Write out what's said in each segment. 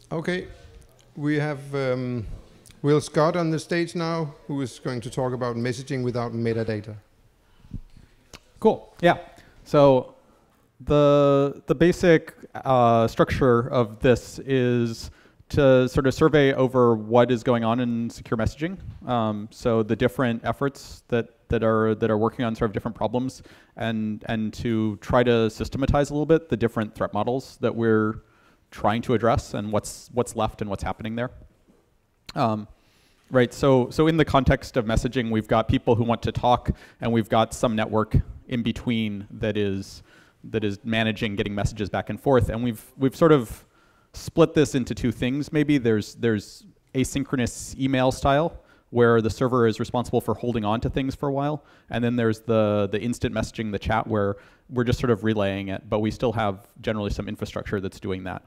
Okay, we have Will Scott on the stage now, who is going to talk about messaging without metadata. Cool. Yeah. So the basic structure of this is to sort of survey over what is going on in secure messaging. So the different efforts that are working on sort of different problems, and to try to systematize a little bit the different threat models that we're trying to address and what's left and what's happening there. Right. So in the context of messaging, we've got people who want to talk, and we've got some network in between that is managing getting messages back and forth, and we've sort of split this into two things. Maybe there's asynchronous email style, where the server is responsible for holding on to things for a while, and then there's the instant messaging, the chat, where we're just sort of relaying it, but we still have generally some infrastructure that's doing that.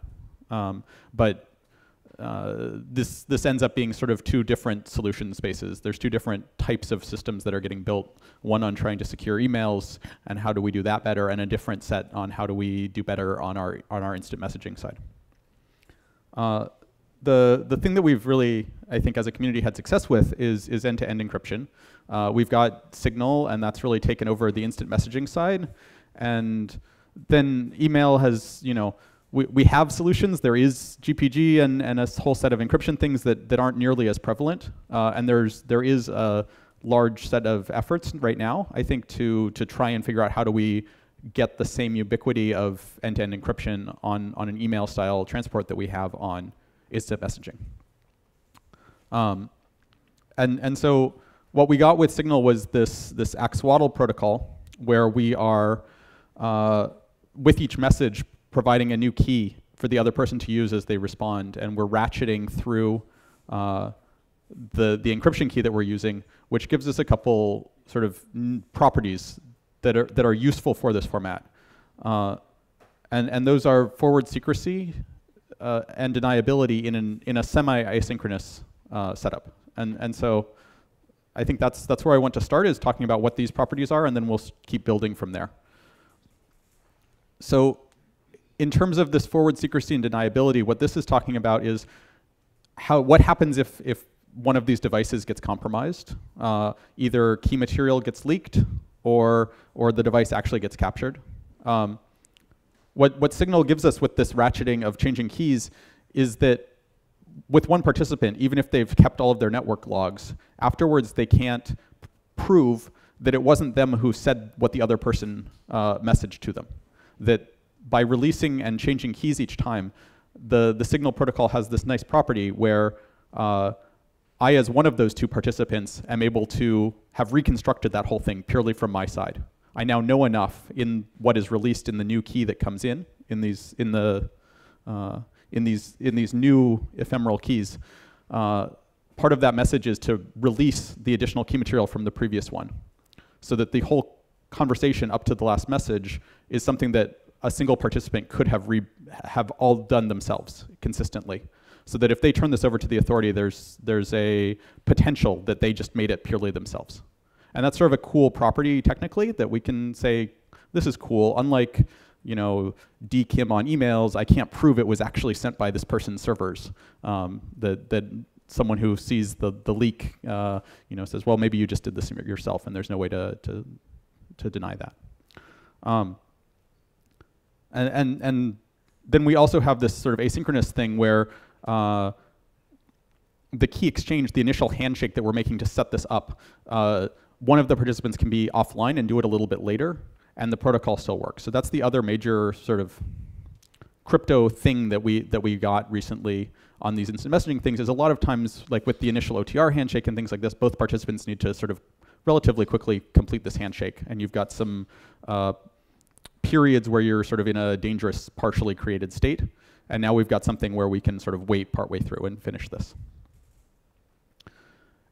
This ends up being sort of two different solution spaces. There's two different types of systems that are getting built, one on trying to secure emails and how do we do that better, and a different set on how do we do better on our instant messaging side. The thing that we've really, I think, as a community had success with is end-to-end encryption. We've got Signal, and that's really taken over the instant messaging side. And then email has, we have solutions. There is GPG and a whole set of encryption things that aren't nearly as prevalent. And there is a large set of efforts right now, I think, to try and figure out how do we get the same ubiquity of end-to-end encryption on an email style transport that we have on instant messaging. And so what we got with Signal was this axolotl protocol, where we are, with each message, providing a new key for the other person to use as they respond, and we're ratcheting through the encryption key that we're using, which gives us a couple sort of properties that are useful for this format. And those are forward secrecy and deniability in a semi-asynchronous setup. And so I think that's where I want to start, is talking about what these properties are, and then we'll keep building from there. So in terms of this forward secrecy and deniability, what this is talking about is what happens if one of these devices gets compromised. Either key material gets leaked, or the device actually gets captured. What Signal gives us with this ratcheting of changing keys is that with one participant, even if they've kept all of their network logs, afterwards they can't prove that it wasn't them who said what the other person messaged to them. That by releasing and changing keys each time, the Signal protocol has this nice property where I, as one of those two participants, am able to have reconstructed that whole thing purely from my side. I now know enough in what is released in the new key that comes in these new ephemeral keys. Part of that message is to release the additional key material from the previous one, so that the whole conversation up to the last message is something that a single participant could have all done themselves consistently. So that if they turn this over to the authority, there's a potential that they just made it purely themselves. And that's sort of a cool property technically, that we can say, this is cool. Unlike, DKIM on emails, I can't prove it was actually sent by this person's servers. That someone who sees the leak, says, well, maybe you just did this yourself, and there's no way to deny that. And then we also have this sort of asynchronous thing where the key exchange, the initial handshake that we're making to set this up, one of the participants can be offline and do it a little bit later, and the protocol still works. So that's the other major sort of crypto thing that we got recently on these instant messaging things, is a lot of times, like with the initial OTR handshake and things like this, both participants need to sort of relatively quickly complete this handshake, and you've got some periods where you're sort of in a dangerous partially created state, and now we've got something where we can sort of wait partway through and finish this.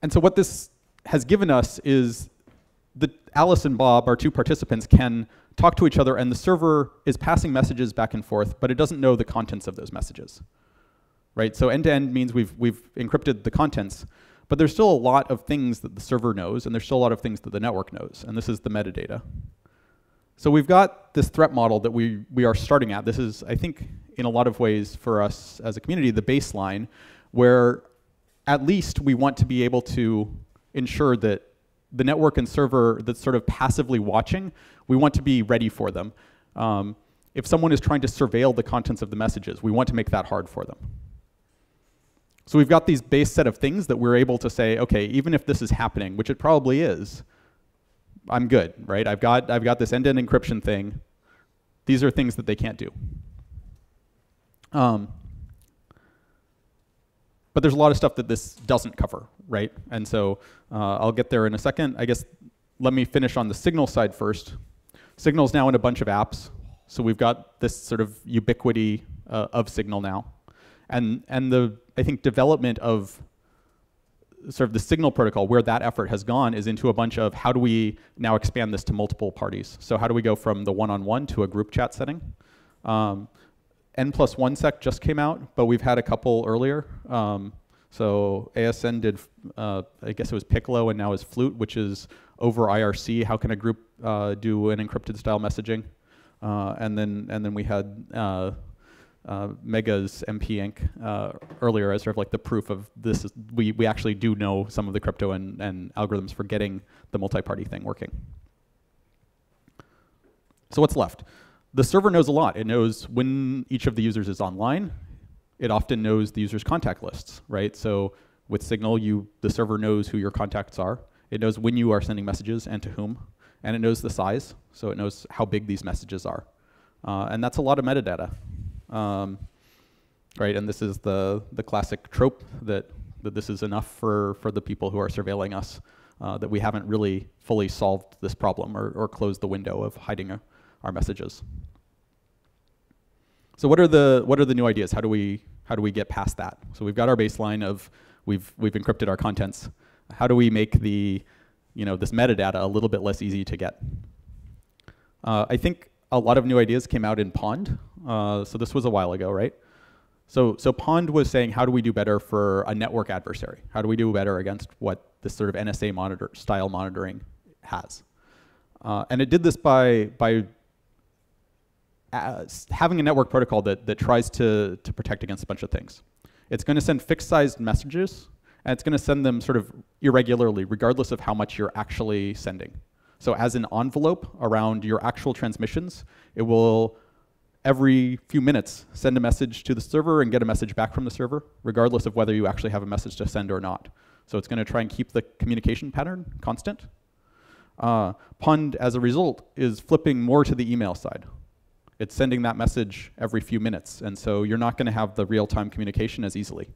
And so what this has given us is that Alice and Bob, our two participants, can talk to each other, and the server is passing messages back and forth, but it doesn't know the contents of those messages. Right? So end-to-end means we've encrypted the contents, but there's still a lot of things that the server knows, and there's still a lot of things that the network knows, and this is the metadata. So we've got this threat model that we are starting at. This is, I think, in a lot of ways for us as a community, the baseline, where at least we want to be able to ensure that the network and server that's sort of passively watching, we want to be ready for them. If someone is trying to surveil the contents of the messages, we want to make that hard for them. So we've got these base set of things that we're able to say, okay, even if this is happening, which it probably is, I'm good, right? I've got this end-to-end encryption thing. These are things that they can't do. But there's a lot of stuff that this doesn't cover, right? And so I'll get there in a second. I guess let me finish on the Signal side first. Signal's now in a bunch of apps. So we've got this sort of ubiquity of Signal now. And the, I think, development of sort of the Signal protocol, where that effort has gone, is into a bunch of how do we now expand this to multiple parties? So how do we go from the one-on-one to a group chat setting? N+1 sec just came out, but we've had a couple earlier. So ASN did, I guess it was Piccolo, and now is Flute, which is over IRC. How can a group do an encrypted style messaging? And then we had Mega's MP Inc. Earlier as sort of like the proof of this. We actually do know some of the crypto and algorithms for getting the multi-party thing working. So what's left? The server knows a lot. It knows when each of the users is online. It often knows the user's contact lists, right? So with Signal, the server knows who your contacts are. It knows when you are sending messages and to whom. And it knows the size, so it knows how big these messages are. And that's a lot of metadata. Right, and this is the classic trope that this is enough for the people who are surveilling us, that we haven't really fully solved this problem or closed the window of hiding our messages. So what are the new ideas? How do we get past that? So we've got our baseline of we've encrypted our contents. How do we make this metadata a little bit less easy to get? I think a lot of new ideas came out in Pond. So this was a while ago, right? So Pond was saying, how do we do better for a network adversary? How do we do better against what this sort of NSA style monitoring has? And it did this by having a network protocol that tries to protect against a bunch of things. It's going to send fixed-sized messages, and it's going to send them sort of irregularly, regardless of how much you're actually sending. So as an envelope around your actual transmissions, it will, every few minutes, send a message to the server and get a message back from the server, regardless of whether you actually have a message to send or not. So it's going to try and keep the communication pattern constant. Pond, as a result, is flipping more to the email side. It's sending that message every few minutes, and so you're not going to have the real-time communication as easily.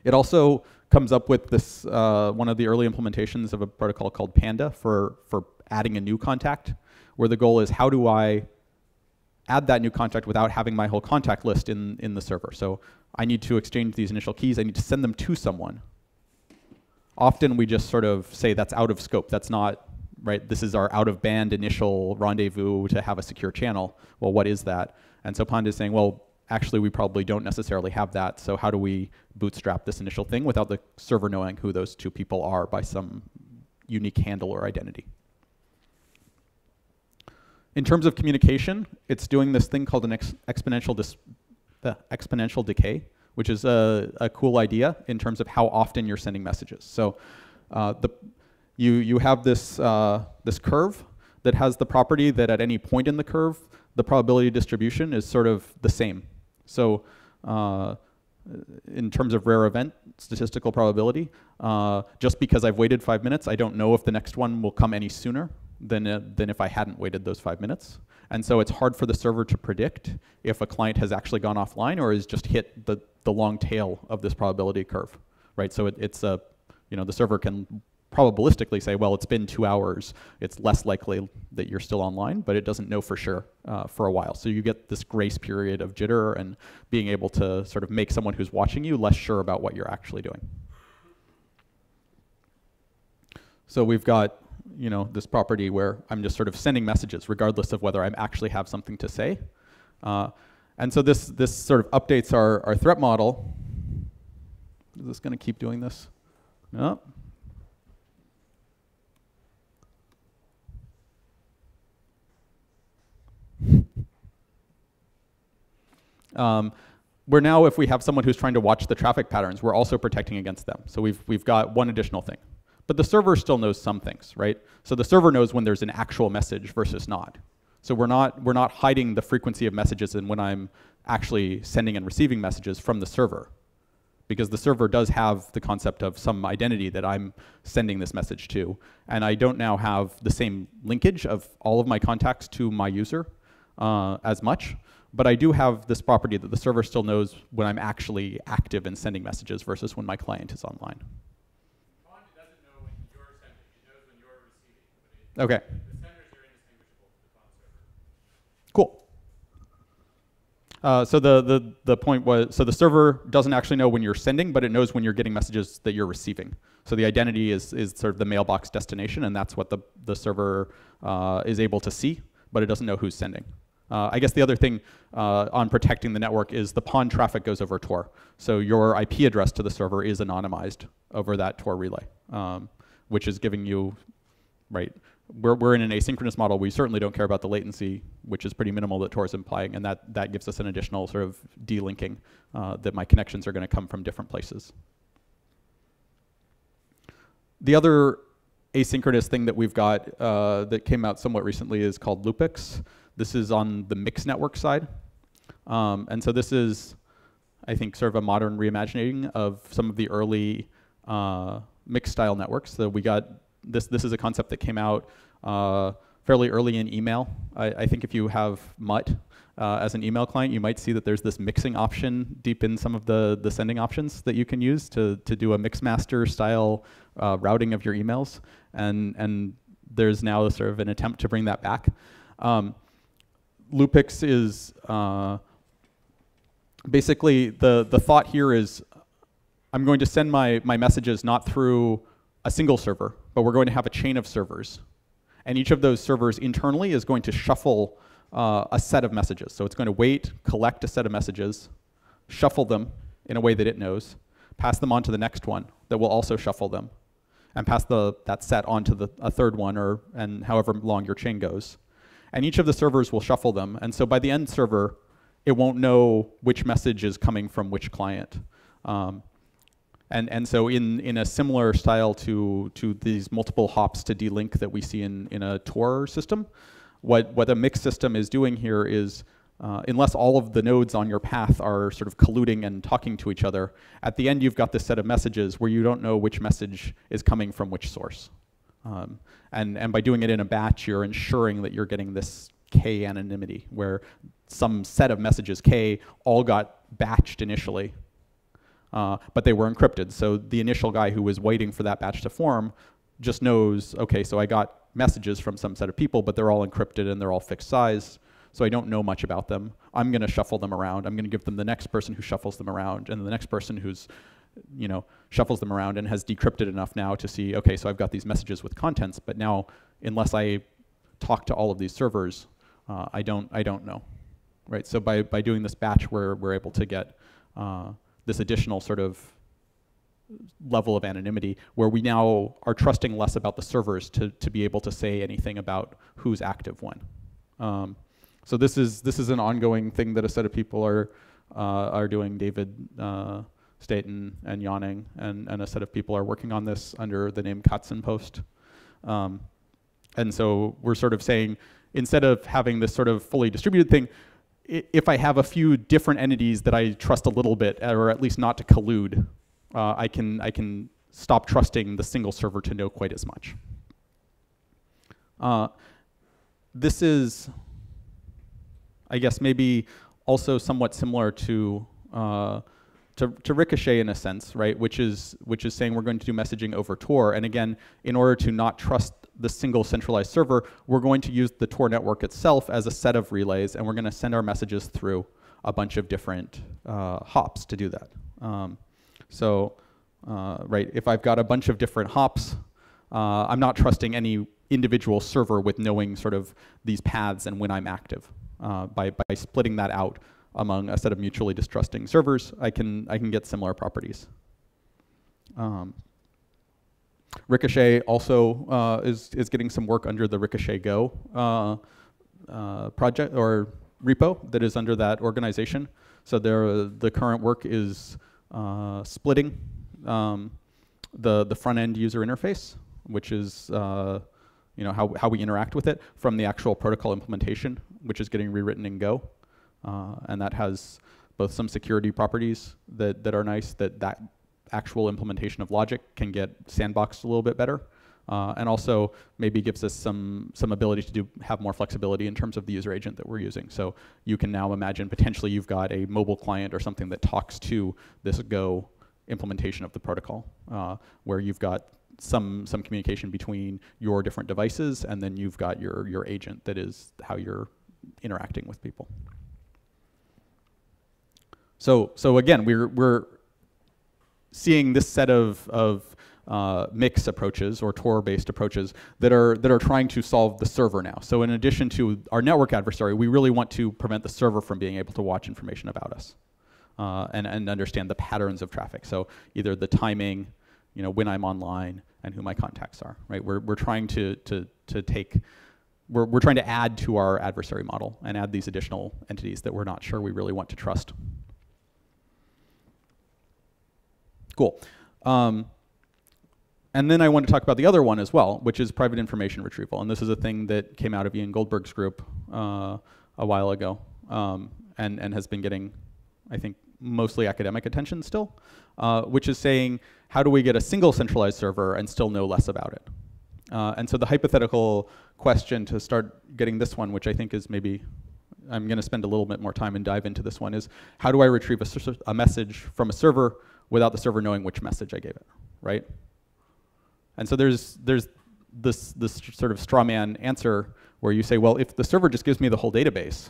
It also comes up with this, one of the early implementations of a protocol called Panda for adding a new contact, where the goal is how do I add that new contact without having my whole contact list in the server. So I need to exchange these initial keys. I need to send them to someone. Often we just sort of say that's out of scope. That's not, right? This is our out-of-band initial rendezvous to have a secure channel. Well, what is that? And so Panda is saying, well, actually, we probably don't necessarily have that, so how do we bootstrap this initial thing without the server knowing who those two people are by some unique handle or identity? In terms of communication, it's doing this thing called an exponential decay, which is a cool idea in terms of how often you're sending messages. So you have this curve that has the property that at any point in the curve, the probability distribution is sort of the same. So in terms of rare event statistical probability, just because I've waited 5 minutes, I don't know if the next one will come any sooner than if I hadn't waited those 5 minutes. And so it's hard for the server to predict if a client has actually gone offline or has just hit the long tail of this probability curve, right? So the server can probabilistically say, well, it's been 2 hours. It's less likely that you're still online, but it doesn't know for sure for a while. So you get this grace period of jitter and being able to sort of make someone who's watching you less sure about what you're actually doing. So we've got this property where I'm just sort of sending messages regardless of whether I actually have something to say. And so this sort of updates our threat model. Is this going to keep doing this? No. Where now, if we have someone who's trying to watch the traffic patterns, we're also protecting against them. So we've got one additional thing. But the server still knows some things, right? So the server knows when there's an actual message versus not. So we're not hiding the frequency of messages and when I'm actually sending and receiving messages from the server, because the server does have the concept of some identity that I'm sending this message to, and I don't now have the same linkage of all of my contacts to my user as much, but I do have this property that the server still knows when I'm actually active in sending messages versus when my client is online. Bond doesn't know when you're sending, it knows when you're receiving. But Okay. The senders are indistinguishable from the Bond server. Cool. So the point was, so the server doesn't actually know when you're sending, but it knows when you're getting messages that you're receiving. So the identity is sort of the mailbox destination, and that's what the server is able to see, but it doesn't know who's sending. I guess the other thing on protecting the network is the PON traffic goes over Tor. So your IP address to the server is anonymized over that Tor relay, which is giving you, right, we're in an asynchronous model. We certainly don't care about the latency, which is pretty minimal that Tor is implying, and that gives us an additional sort of delinking that my connections are going to come from different places. The other asynchronous thing that we've got that came out somewhat recently is called Loopix. This is on the mixed network side. And so this is, I think, sort of a modern reimagining of some of the early mixed style networks. So we got this is a concept that came out fairly early in email. I think if you have Mutt as an email client, you might see that there's this mixing option deep in some of the sending options that you can use to do a mixmaster style routing of your emails. And there's now sort of an attempt to bring that back. Loopix is basically the thought here is I'm going to send my messages not through a single server, but we're going to have a chain of servers. And each of those servers internally is going to shuffle a set of messages. So it's going to wait, collect a set of messages, shuffle them in a way that it knows, pass them on to the next one that will also shuffle them, and pass that set on to a third one, and however long your chain goes. And each of the servers will shuffle them. And so by the end server, it won't know which message is coming from which client. And so in a similar style to these multiple hops to delink that we see in a Tor system, what a mixed system is doing here is, unless all of the nodes on your path are sort of colluding and talking to each other, at the end you've got this set of messages where you don't know which message is coming from which source. And by doing it in a batch, you're ensuring that you're getting this K anonymity, where some set of messages K all got batched initially, but they were encrypted. So the initial guy who was waiting for that batch to form just knows, okay, so I got messages from some set of people, but they're all encrypted and they're all fixed size, so I don't know much about them. I'm going to shuffle them around. I'm going to give them the next person who shuffles them around, and the next person who's, shuffles them around and has decrypted enough now to see, okay, so I've got these messages with contents, but now, unless I talk to all of these servers, I don't know, right? So by doing this batch, we're able to get this additional sort of level of anonymity where we now are trusting less about the servers to be able to say anything about who's active when. So this is an ongoing thing that a set of people are doing. David Staten and Yanning and a set of people are working on this under the name Katzenpost. And so we're sort of saying, instead of having this sort of fully distributed thing, if I have a few different entities that I trust a little bit, or at least not to collude, I can stop trusting the single server to know quite as much. This is, I guess, maybe also somewhat similar to Ricochet in a sense, right? Which is saying we're going to do messaging over Tor, and again, in order to not trust the single centralized server, we're going to use the Tor network itself as a set of relays, and we're going to send our messages through a bunch of different hops to do that. Right, if I've got a bunch of different hops, I'm not trusting any individual server with knowing sort of these paths and when I'm active. By splitting that out among a set of mutually distrusting servers, I can get similar properties. Ricochet also is getting some work under the Ricochet Go project, or repo that is under that organization. So the current work is splitting the front end user interface, which is how we interact with it, from the actual protocol implementation, which is getting rewritten in Go, and that has both some security properties that are nice, that actual implementation of logic can get sandboxed a little bit better, and also maybe gives us some ability to have more flexibility in terms of the user agent that we're using. So you can now imagine potentially you've got a mobile client or something that talks to this Go implementation of the protocol, where you've got some communication between your different devices, and then you've got your agent that is how you're interacting with people. So again, we're seeing this set of mix approaches or Tor-based approaches that are trying to solve the server now. So in addition to our network adversary, we really want to prevent the server from being able to watch information about us and understand the patterns of traffic. So either the timing, when I'm online, and who my contacts are. Right? We're trying to take. We're trying to add to our adversary model and add these additional entities that we're not sure we really want to trust. Cool. And then I want to talk about the other one as well, which is private information retrieval. And this is a thing that came out of Ian Goldberg's group a while ago, and has been getting, I think, mostly academic attention still, which is saying, how do we get a single centralized server and still know less about it? And so the hypothetical question to start getting this one, which I think is maybe, I'm going to spend a little bit more time and dive into this one, is how do I retrieve a message from a server without the server knowing which message I gave it, right? And so there's this sort of straw man answer where you say, well, if the server just gives me the whole database,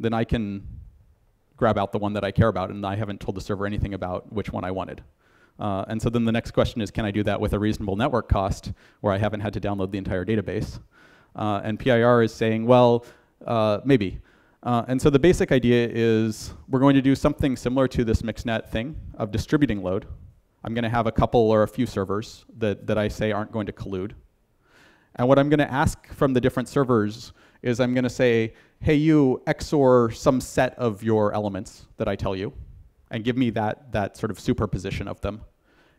then I can grab out the one that I care about, and I haven't told the server anything about which one I wanted. And so then the next question is, can I do that with a reasonable network cost where I haven't had to download the entire database? And PIR is saying, well, maybe. And so the basic idea is we're going to do something similar to this Mixnet thing of distributing load. I'm going to have a couple or a few servers that I say aren't going to collude. And what I'm going to ask from the different servers is I'm going to say, hey, you XOR some set of your elements that I tell you, and give me that sort of superposition of them.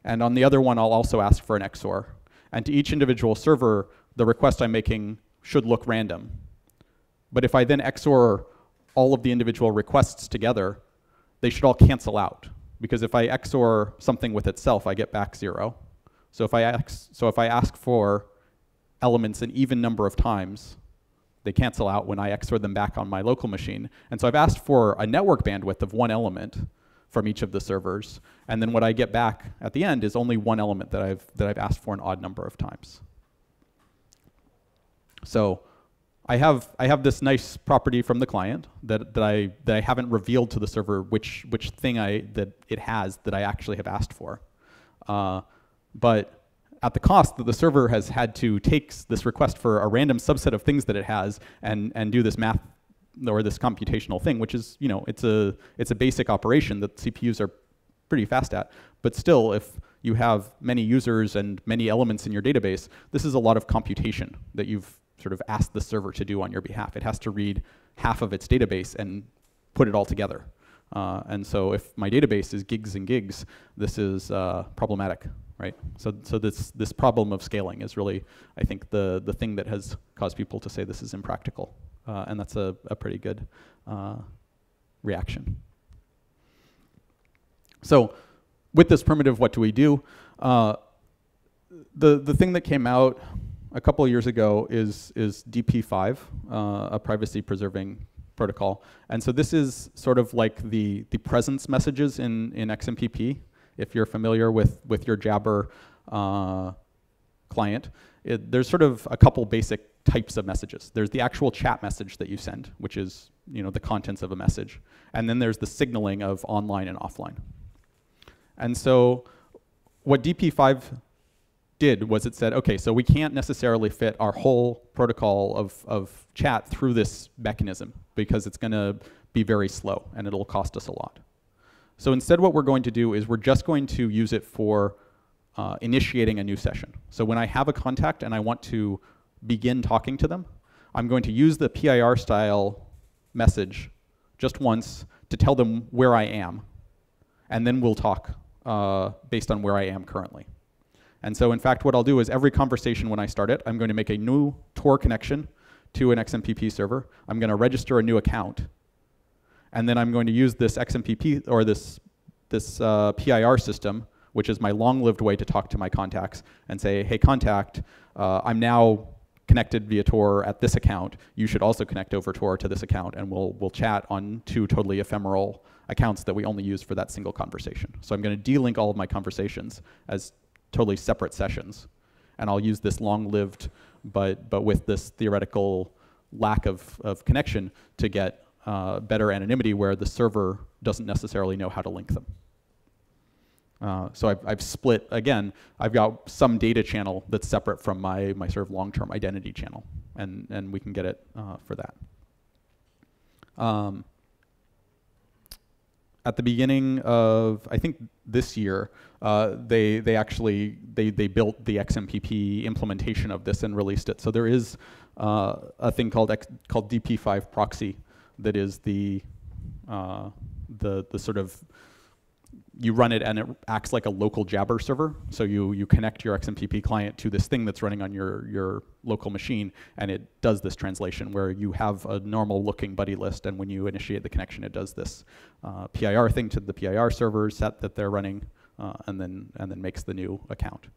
And on the other one, I'll also ask for an XOR. And to each individual server, the request I'm making should look random. But if I then XOR all of the individual requests together, they should all cancel out. Because if I XOR something with itself, I get back 0. So if I ask for elements an even number of times, they cancel out when I XOR them back on my local machine. And so I've asked for a network bandwidth of one element from each of the servers, and then what I get back at the end is only one element that I've asked for an odd number of times. So I have this nice property from the client that I haven't revealed to the server which thing that it has that I actually have asked for, but at the cost that the server has had to take this request for a random subset of things that it has and do this math or this computational thing, which is, it's a basic operation that CPUs are pretty fast at. But still, if you have many users and many elements in your database, this is a lot of computation that you've sort of asked the server to do on your behalf. It has to read half of its database and put it all together. And so if my database is gigs and gigs, this is problematic, right? So this problem of scaling is really, I think, the thing that has caused people to say this is impractical. And that's a pretty good reaction. So with this primitive, what do we do? The thing that came out a couple of years ago is DP5, a privacy-preserving protocol. And so this is sort of like the presence messages in XMPP. If you're familiar with your Jabber client, there's sort of a couple basic types of messages. There's the actual chat message that you send, which is the contents of a message. And then there's the signaling of online and offline. And so what DP5 did was it said, okay, so we can't necessarily fit our whole protocol of chat through this mechanism because it's going to be very slow and it'll cost us a lot. So instead what we're going to do is we're just going to use it for initiating a new session. So when I have a contact and I want to begin talking to them, I'm going to use the PIR style message just once to tell them where I am, and then we'll talk based on where I am currently. And so in fact, what I'll do is every conversation when I start it, I'm going to make a new Tor connection to an XMPP server. I'm going to register a new account, and then I'm going to use this XMPP or this PIR system, which is my long-lived way to talk to my contacts, and say, hey, contact, I'm now connected via Tor at this account. You should also connect over Tor to this account, and we'll chat on 2 totally ephemeral accounts that we only use for that single conversation. So I'm going to delink all of my conversations as totally separate sessions, and I'll use this long-lived, but with this theoretical lack of connection to get better anonymity where the server doesn't necessarily know how to link them. So I've split, again, I've got some data channel that's separate from my sort of long-term identity channel, and we can get it for that. At the beginning of, I think this year, they built the XMPP implementation of this and released it. So there is a thing called DP5 proxy that is the sort of, you run it and it acts like a local Jabber server. So you connect your XMPP client to this thing that's running on your local machine, and it does this translation where you have a normal looking buddy list, and when you initiate the connection, it does this PIR thing to the PIR server set that they're running, and then makes the new account.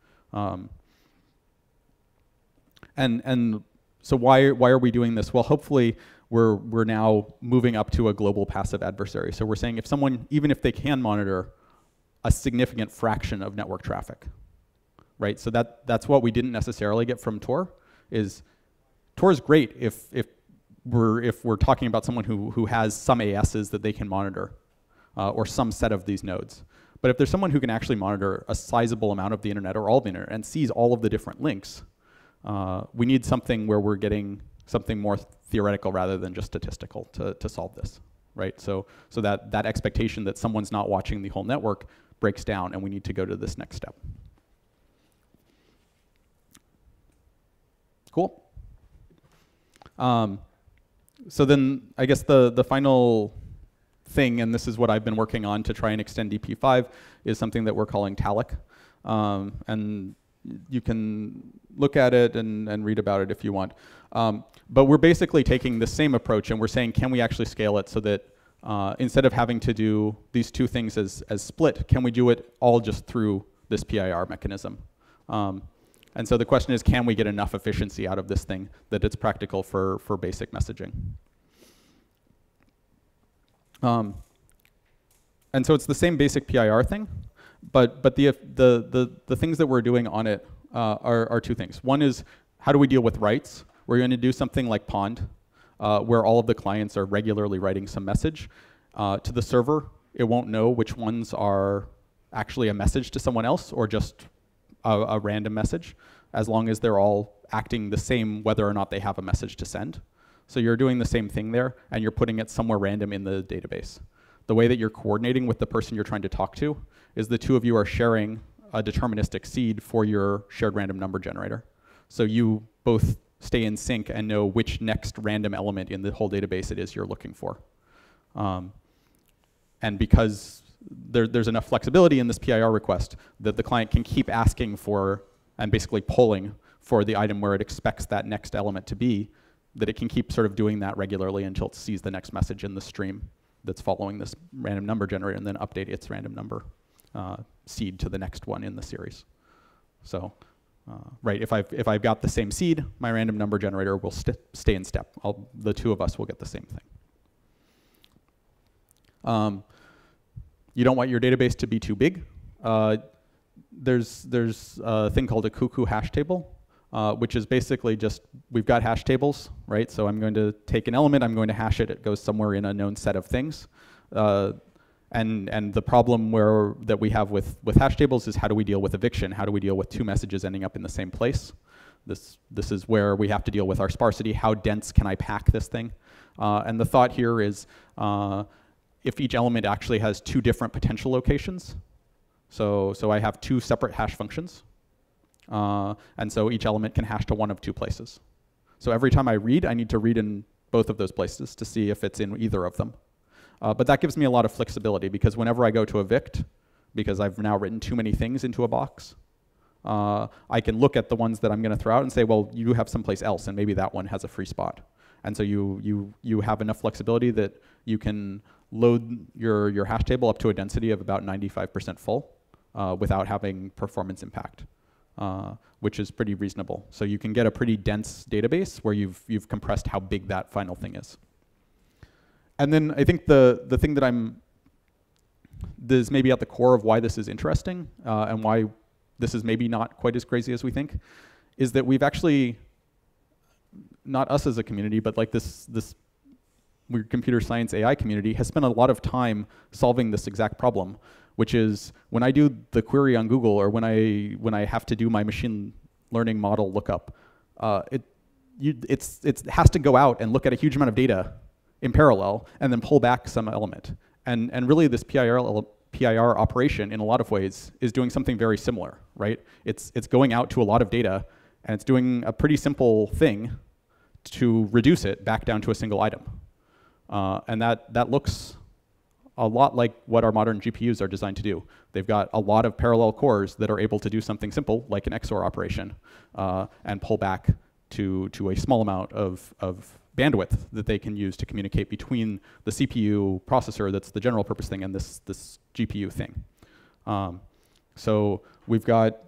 And so why are we doing this? Well, hopefully we're now moving up to a global passive adversary. So we're saying if someone, even if they can monitor a significant fraction of network traffic, right? So that's what we didn't necessarily get from Tor. Is Tor is great if we're talking about someone who has some ASs that they can monitor, or some set of these nodes. But if there's someone who can actually monitor a sizable amount of the internet or all of the internet and sees all of the different links, we need something where we're getting something more theoretical rather than just statistical to solve this, right? So that expectation that someone's not watching the whole network breaks down, and we need to go to this next step. Cool. So then I guess the final thing, and this is what I've been working on to try and extend DP5, is something that we're calling Talek. And you can look at it and read about it if you want. But we're basically taking the same approach, and we're saying, can we actually scale it so that instead of having to do these 2 things as split, can we do it all just through this PIR mechanism? And so the question is, can we get enough efficiency out of this thing that it's practical for basic messaging? And so it's the same basic PIR thing, but the things that we're doing on it are 2 things. One is, how do we deal with writes? We're going to do something like Pond, where all of the clients are regularly writing some message to the server. It won't know which ones are actually a message to someone else or just a random message, as long as they're all acting the same whether or not they have a message to send. So you're doing the same thing there, and you're putting it somewhere random in the database. The way that you're coordinating with the person you're trying to talk to is the 2 of you are sharing a deterministic seed for your shared random number generator. So you both stay in sync and know which next random element in the whole database it is you're looking for. And because there's enough flexibility in this PIR request that the client can keep asking for and basically polling for the item where it expects that next element to be, that it can keep sort of doing that regularly until it sees the next message in the stream that's following this random number generator, and then update its random number seed to the next one in the series. So, right, if I've got the same seed, my random number generator will stay in step. The 2 of us will get the same thing. You don't want your database to be too big. There's a thing called a cuckoo hash table, which is basically just, we've got hash tables, right? So I'm going to take an element, I'm going to hash it, it goes somewhere in a known set of things. And the problem that we have with hash tables is, how do we deal with eviction? How do we deal with 2 messages ending up in the same place? This is where we have to deal with our sparsity. How dense can I pack this thing? And the thought here is, if each element actually has 2 different potential locations, so I have 2 separate hash functions, and so each element can hash to one of 2 places. So every time I read, I need to read in both of those places to see if it's in either of them. But that gives me a lot of flexibility, because whenever I go to evict, because I've now written too many things into a box, I can look at the ones that I'm going to throw out and say, well, you have someplace else, and maybe that one has a free spot. And so you have enough flexibility that you can load your hash table up to a density of about 95% full without having performance impact, which is pretty reasonable. So you can get a pretty dense database where you've compressed how big that final thing is. And then I think the thing that is maybe at the core of why this is interesting and why this is maybe not quite as crazy as we think, is that we've actually, not us as a community, but like this weird computer science AI community has spent a lot of time solving this exact problem, which is when I do the query on Google, or when I have to do my machine learning model lookup, it has to go out and look at a huge amount of data in parallel and then pull back some element. And really this PIR operation in a lot of ways is doing something very similar, right? It's going out to a lot of data, and it's doing a pretty simple thing to reduce it back down to a single item. And that looks a lot like what our modern GPUs are designed to do. They've got a lot of parallel cores that are able to do something simple, like an XOR operation, and pull back to a small amount of bandwidth that they can use to communicate between the CPU processor that's the general purpose thing and this GPU thing. So we've got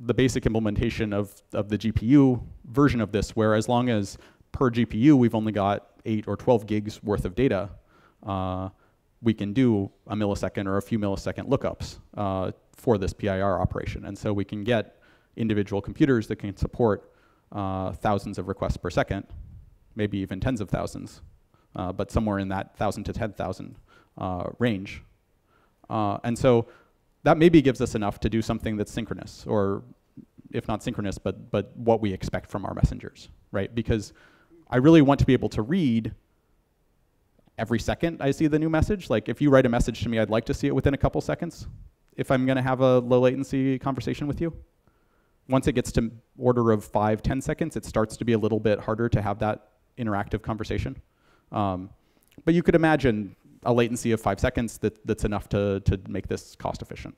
the basic implementation of the GPU version of this, where as long as per GPU we've only got 8 or 12 gigs worth of data, we can do a millisecond or a few millisecond lookups for this PIR operation. And so we can get individual computers that can support thousands of requests per second, maybe even tens of thousands, but somewhere in that 1,000 to 10,000 range. And so that maybe gives us enough to do something that's synchronous, or if not synchronous, but what we expect from our messengers, right? Because I really want to be able to read every second I see the new message. Like if you write a message to me, I'd like to see it within a couple seconds if I'm gonna have a low latency conversation with you. Once it gets to order of 5, 10 seconds, it starts to be a little bit harder to have that interactive conversation. But you could imagine a latency of 5 seconds that's enough to make this cost efficient.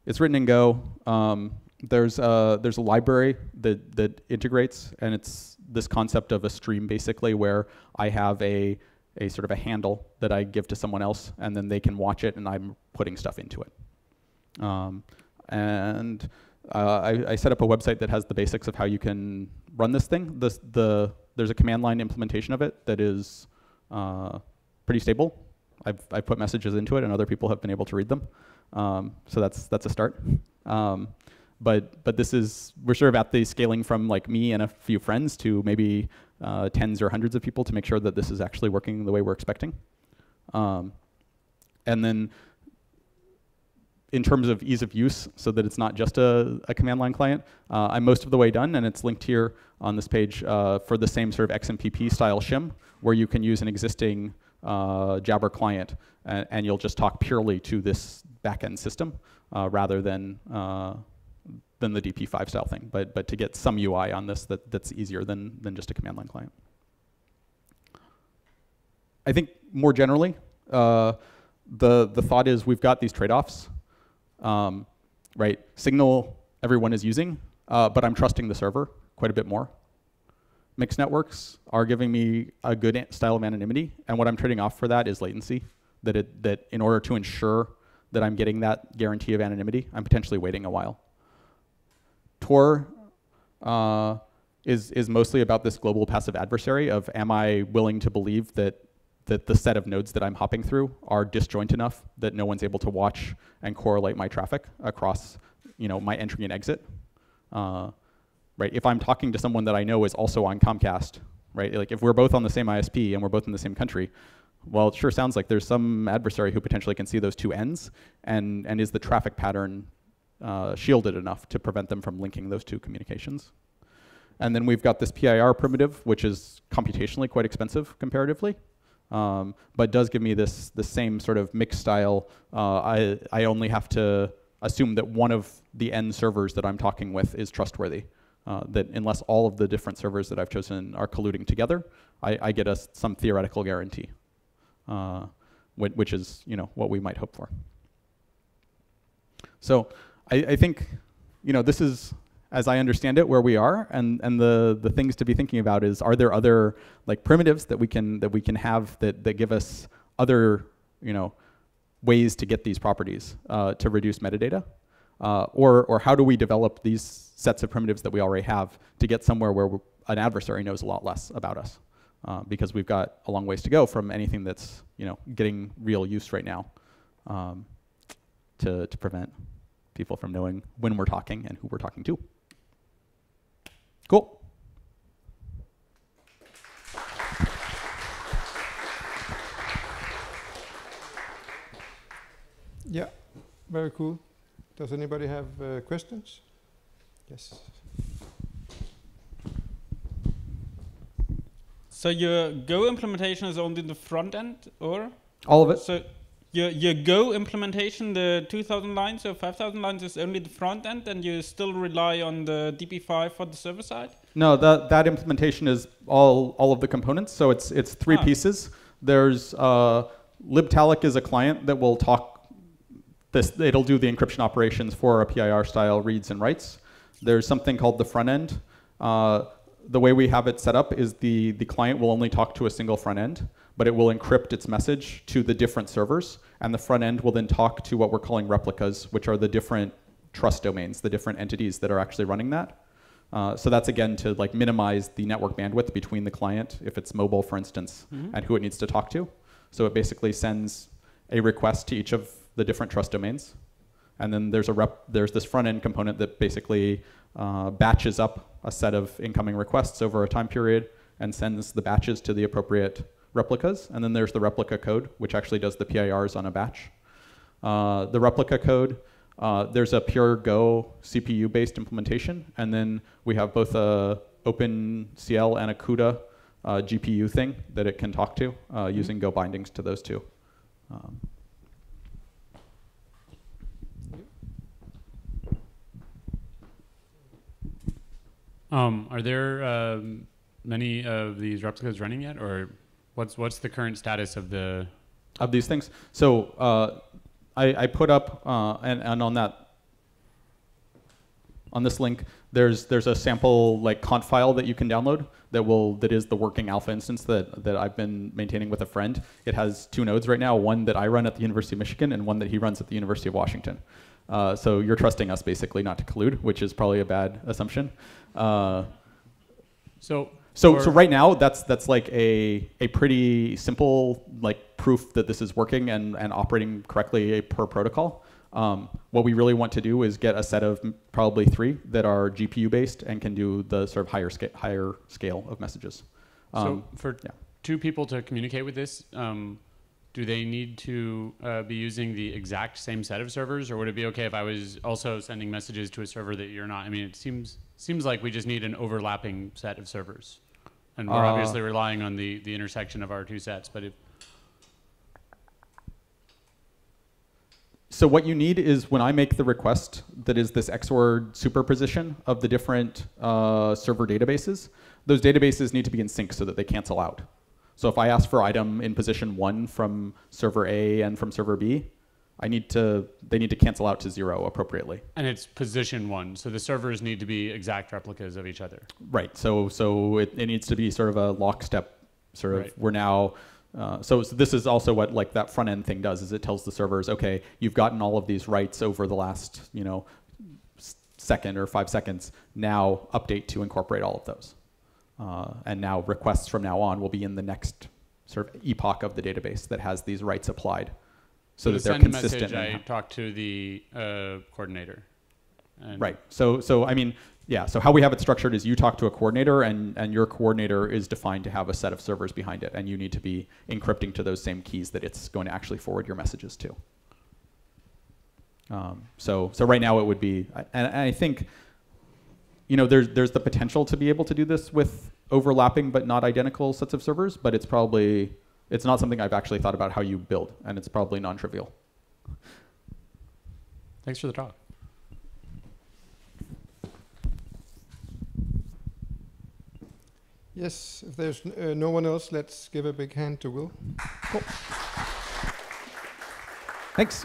It's written in Go. There's a library that integrates, and it's this concept of a stream basically, where I have a sort of a handle that I give to someone else, and then they can watch it, and I'm putting stuff into it. I set up a website that has the basics of how you can run this thing. There's a command line implementation of it that is pretty stable. I've put messages into it, and other people have been able to read them. So that's a start. But we're sort of at the scaling from like me and a few friends to maybe tens or hundreds of people to make sure that this is actually working the way we're expecting. And then in terms of ease of use, so that it's not just a command line client, I'm most of the way done, and it's linked here on this page for the same sort of XMPP style shim, where you can use an existing Jabber client, and you'll just talk purely to this backend system rather than the DP5 style thing, but to get some UI on this that's easier than just a command line client. I think more generally, the thought is we've got these trade-offs. Right, Signal everyone is using, but I'm trusting the server quite a bit more. Mixed networks are giving me a good style of anonymity, and what I'm trading off for that is latency. That in order to ensure that I'm getting that guarantee of anonymity, I'm potentially waiting a while. Tor is mostly about this global passive adversary of, am I willing to believe that the set of nodes that I'm hopping through are disjoint enough that no one's able to watch and correlate my traffic across, my entry and exit. Right? If I'm talking to someone that I know is also on Comcast, right? Like if we're both on the same ISP and we're both in the same country, well, it sure sounds like there's some adversary who potentially can see those two ends, and is the traffic pattern shielded enough to prevent them from linking those two communications. And then we've got this PIR primitive, which is computationally quite expensive comparatively. But does give me the same sort of mixed style. I only have to assume that one of the end servers that I'm talking with is trustworthy. that unless all of the different servers that I've chosen are colluding together, I get some theoretical guarantee, which is what we might hope for. So I think this is, as I understand it, where we are, and the things to be thinking about is, are there other primitives that we can have that give us other ways to get these properties to reduce metadata, or how do we develop these sets of primitives that we already have to get somewhere where an adversary knows a lot less about us, because we've got a long ways to go from anything that's getting real use right now, to prevent people from knowing when we're talking and who we're talking to. Cool. Yeah, very cool. Does anybody have questions? Yes. So your Go implementation is only the front end, or? All of it. So your Go implementation, the 2,000 lines or 5,000 lines, is only the front end, and you still rely on the DP5 for the server side? No, that implementation is all of the components. So it's three pieces. There's libtalek is a client that will talk. It'll do the encryption operations for a PIR style reads and writes. There's something called the front end. The way we have it set up is the client will only talk to a single front end, but it will encrypt its message to the different servers, and the front end will then talk to what we're calling replicas, which are the different trust domains, the different entities that are actually running that. So that's, again, to minimize the network bandwidth between the client, if it's mobile, for instance, and who it needs to talk to. So it basically sends a request to each of the different trust domains. And then there's this front end component that basically batches up a set of incoming requests over a time period and sends the batches to the appropriate replicas. And then there's the replica code, which actually does the PIRs on a batch. The replica code, there's a pure Go CPU-based implementation. And then we have both a OpenCL and a CUDA GPU thing that it can talk to using Go bindings to those two. Are there many of these replicas running yet, or what's the current status of these things? So I put up and on this link there's a sample conf file that you can download that is the working alpha instance that I've been maintaining with a friend. It has two nodes right now, one that I run at the University of Michigan and one that he runs at the University of Washington. So you're trusting us basically not to collude, which is probably a bad assumption. So right now that's like a pretty simple proof that this is working and operating correctly per protocol. What we really want to do is get a set of probably 3 that are GPU based and can do the sort of higher scale of messages. So for 2 people to communicate with this, do they need to be using the exact same set of servers, or would it be okay if I was also sending messages to a server that you're not? I mean, it seems like we just need an overlapping set of servers, and we're obviously relying on the intersection of our 2 sets. But so what you need is, when I make the request that is this XOR superposition of the different server databases, those databases need to be in sync so that they cancel out. So if I ask for item in position 1 from server A and from server B, they need to cancel out to 0 appropriately. And it's position 1, so the servers need to be exact replicas of each other. Right. So it needs to be sort of a lockstep sort of. Right. We're now. So this is also what that front end thing does, is it tells the servers, okay, you've gotten all of these writes over the last second or 5 seconds. Now update to incorporate all of those. And now requests from now on will be in the next sort of epoch of the database that has these writes applied, so that they're consistent. Send a message, I talk to the coordinator. Right. So I mean, yeah. So how we have it structured is you talk to a coordinator, and your coordinator is defined to have a set of servers behind it, and you need to be encrypting to those same keys that it's going to actually forward your messages to. So right now it would be, and I think, there's the potential to be able to do this with overlapping but not identical sets of servers, but it's not something I've actually thought about how you build, and it's probably non-trivial. Thanks for the talk. Yes, if there's no one else, let's give a big hand to Will. Cool. Thanks.